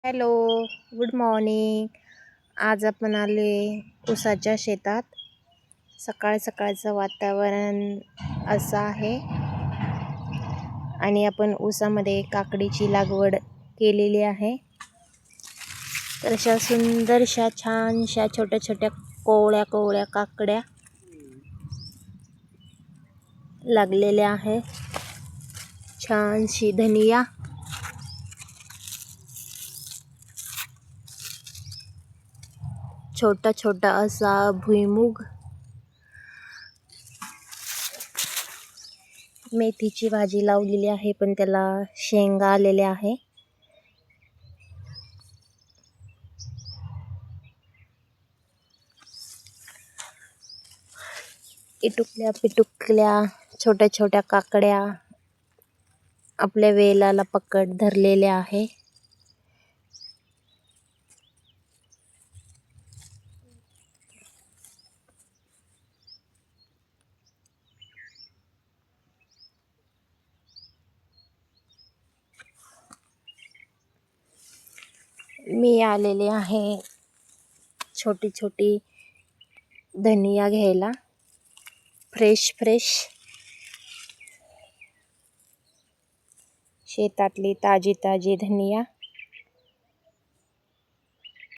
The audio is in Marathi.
Hello, good morning. आज आपण आले ऊसाच्या शेतात. सकाळ सकाळचं वातावरण असं आहे आणि आपण ऊसामध्ये काकडीची लागवड केलेली आहे. तर अशा सुंदरशा छानशा छोट्या छोट्या कोवळ्या कोवळ्या काकड्या लागलेल्या आहे. छानशी धनिया, छोटा छोटा असा भुईमुग, मेथीची भाजी लावलेली आहे पण त्याला शेंगा आलेल्या आहे. इटुकल्या पिटुकल्या छोट्या छोट्या काकड्या आपल्या वेलाला पकड धरलेल्या आहे. मी आलेले आहे छोटी छोटी धनिया घ्यायला, फ्रेश फ्रेश शेतातली ताजी ताजी धनिया.